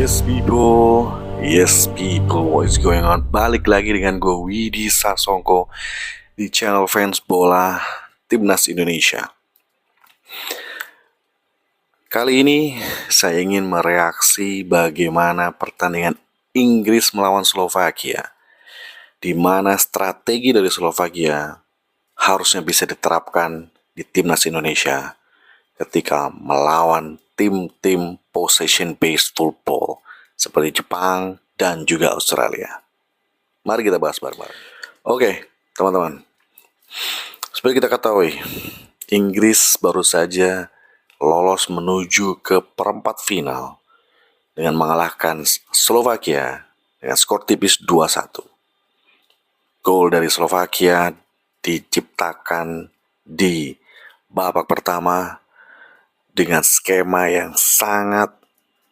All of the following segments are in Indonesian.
Yes people, what is going on? Balik lagi dengan gue Widi Sasongko di channel fans bola Timnas Indonesia. Kali ini saya ingin mereaksi bagaimana pertandingan Inggris melawan Slovakia, di mana strategi dari Slovakia harusnya bisa diterapkan di Timnas Indonesia ketika melawan tim-tim possession-based football seperti Jepang dan juga Australia. Mari kita bahas bareng-bareng. Oke, teman-teman. Seperti kita ketahui, Inggris baru saja lolos menuju ke perempat final dengan mengalahkan Slovakia dengan skor tipis 2-1. Gol dari Slovakia diciptakan di babak pertama dengan skema yang sangat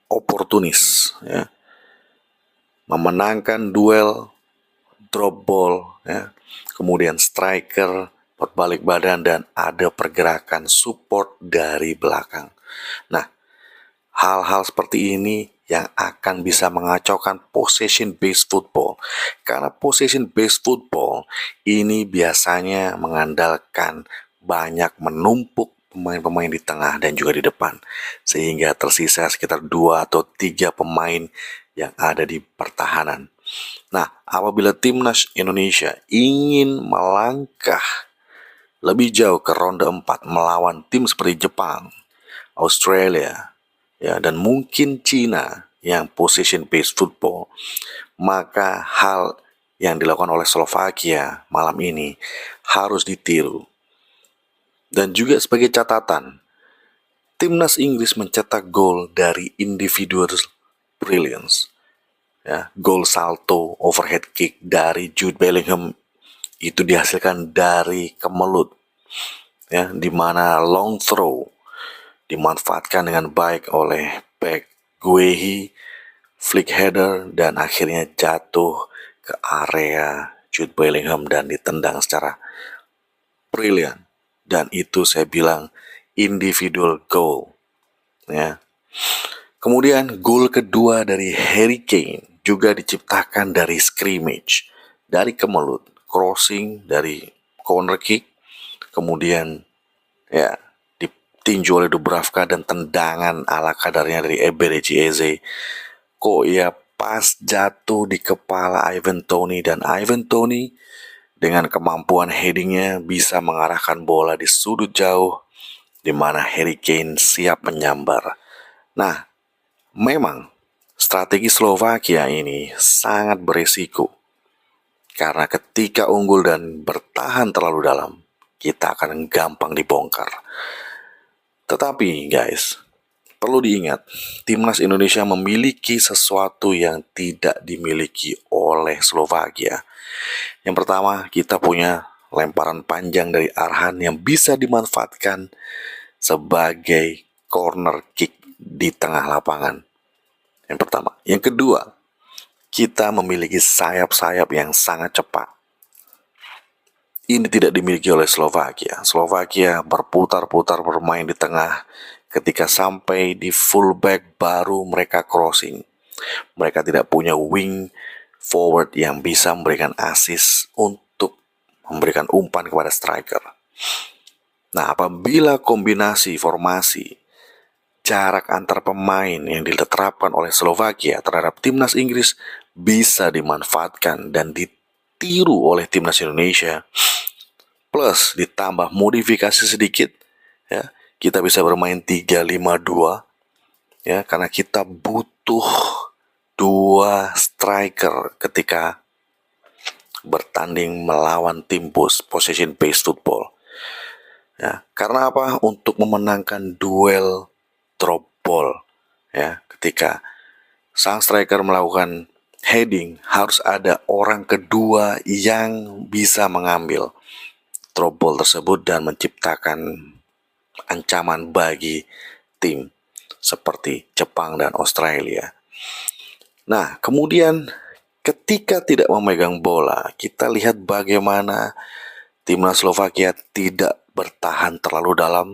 oportunis, ya. Memenangkan duel, drop ball, ya. Kemudian striker berbalik badan dan ada pergerakan support dari belakang. Nah, hal-hal seperti ini yang akan bisa mengacaukan possession based football, karena possession based football ini biasanya mengandalkan banyak menumpuk pemain-pemain di tengah dan juga di depan, sehingga tersisa sekitar 2 atau 3 pemain yang ada di pertahanan. Nah, apabila Timnas Indonesia ingin melangkah lebih jauh ke ronde 4 melawan tim seperti Jepang, Australia, ya, dan mungkin Cina yang possession based football, maka hal yang dilakukan oleh Slovakia malam ini harus ditiru. Dan juga sebagai catatan, Timnas Inggris mencetak gol dari individual brilliance. Ya, gol salto overhead kick dari Jude Bellingham itu dihasilkan dari kemelut, ya, di mana long throw dimanfaatkan dengan baik oleh back Guehi, flick header, dan akhirnya jatuh ke area Jude Bellingham dan ditendang secara brilliant. Dan itu saya bilang individual goal, ya. Kemudian gol kedua dari Harry Kane juga diciptakan dari scrimmage, dari kemelut, crossing dari corner kick, kemudian ya ditinju oleh Dubravka dan tendangan ala kadarnya dari Eberechi Eze. Kok ya pas jatuh di kepala Ivan Toney, dan Ivan Toney dengan kemampuan headingnya bisa mengarahkan bola di sudut jauh di mana Harry Kane siap menyambar. Nah, memang strategi Slovakia ini sangat berisiko, karena ketika unggul dan bertahan terlalu dalam, kita akan gampang dibongkar. Tetapi guys, perlu diingat, Timnas Indonesia memiliki sesuatu yang tidak dimiliki oleh Slovakia. Yang pertama, kita punya lemparan panjang dari Arhan yang bisa dimanfaatkan sebagai corner kick di tengah lapangan. Yang pertama. Yang kedua, kita memiliki sayap-sayap yang sangat cepat. Ini tidak dimiliki oleh Slovakia. Slovakia berputar-putar bermain di tengah. Ketika sampai di fullback baru mereka crossing. Mereka tidak punya wing forward yang bisa memberikan assist untuk memberikan umpan kepada striker. Nah, apabila kombinasi formasi, jarak antar pemain yang diterapkan oleh Slovakia terhadap Timnas Inggris bisa dimanfaatkan dan ditiru oleh Timnas Indonesia, plus ditambah modifikasi sedikit, ya, kita bisa bermain 3-5-2, ya, karena kita butuh 2 striker ketika bertanding melawan tim possession based football. Ya, karena apa? Untuk memenangkan duel drop ball, ya, ketika sang striker melakukan heading harus ada orang kedua yang bisa mengambil drop ball tersebut dan menciptakan ancaman bagi tim seperti Jepang dan Australia. Nah, kemudian ketika tidak memegang bola, kita lihat bagaimana Timnas Slovakia tidak bertahan terlalu dalam.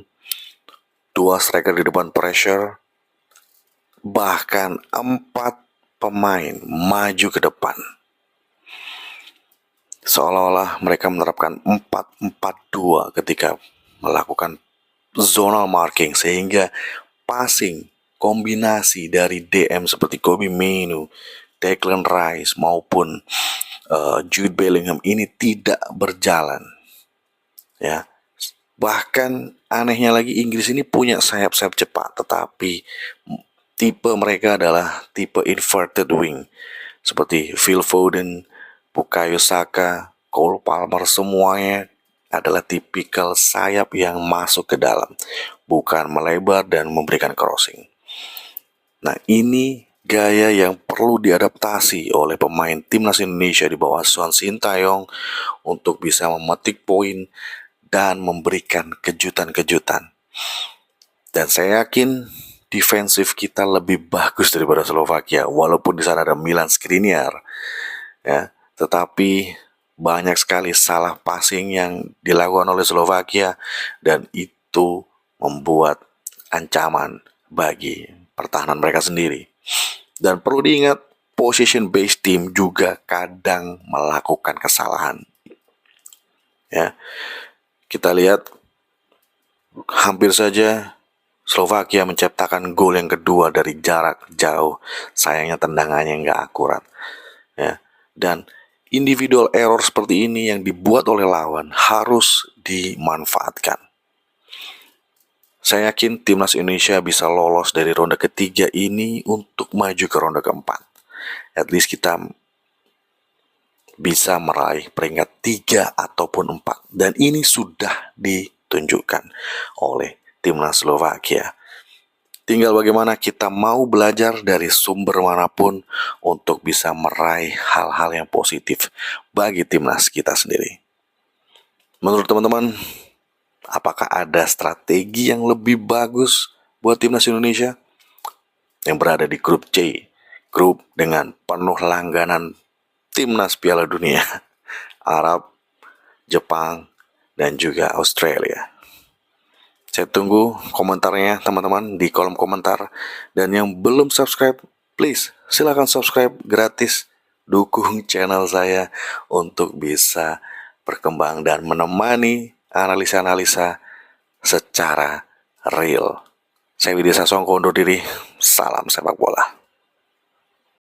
2 striker di depan pressure, bahkan 4 pemain maju ke depan. Seolah-olah mereka menerapkan 4-4-2 ketika melakukan zonal marking, sehingga passing kombinasi dari DM seperti Kobbie Mainoo, Declan Rice maupun Jude Bellingham ini tidak berjalan. Ya, bahkan anehnya lagi Inggris ini punya sayap-sayap cepat, tetapi tipe mereka adalah tipe inverted wing, seperti Phil Foden, Bukayo Saka, Cole Palmer, semuanya adalah tipikal sayap yang masuk ke dalam, bukan melebar dan memberikan crossing. Nah, ini gaya yang perlu diadaptasi oleh pemain timnas Indonesia di bawah Son Sintayong untuk bisa memetik poin dan memberikan kejutan-kejutan. Dan saya yakin defensif kita lebih bagus daripada Slovakia, walaupun di sana ada Milan Skriniar, ya. Tetapi banyak sekali salah passing yang dilakukan oleh Slovakia, dan itu membuat ancaman bagi pertahanan mereka sendiri. Dan perlu diingat, position based team juga kadang melakukan kesalahan. Ya, kita lihat hampir saja Slovakia menciptakan gol yang kedua dari jarak jauh. Sayangnya tendangannya nggak akurat. Ya, dan individual error seperti ini yang dibuat oleh lawan harus dimanfaatkan. Saya yakin timnas Indonesia bisa lolos dari ronde ketiga ini untuk maju ke ronde keempat. At least kita bisa meraih peringkat 3 ataupun 4. Dan ini sudah ditunjukkan oleh timnas Slovakia. Tinggal bagaimana kita mau belajar dari sumber manapun untuk bisa meraih hal-hal yang positif bagi timnas kita sendiri. Menurut teman-teman, apakah ada strategi yang lebih bagus buat timnas Indonesia yang berada di grup C, grup dengan penuh langganan timnas Piala Dunia, Arab, Jepang, dan juga Australia? Saya tunggu komentarnya teman-teman di kolom komentar. Dan yang belum subscribe, please silahkan subscribe gratis. Dukung channel saya untuk bisa berkembang dan menemani analisa-analisa secara real. Saya Widya Sasongko undur diri. Salam sepak bola.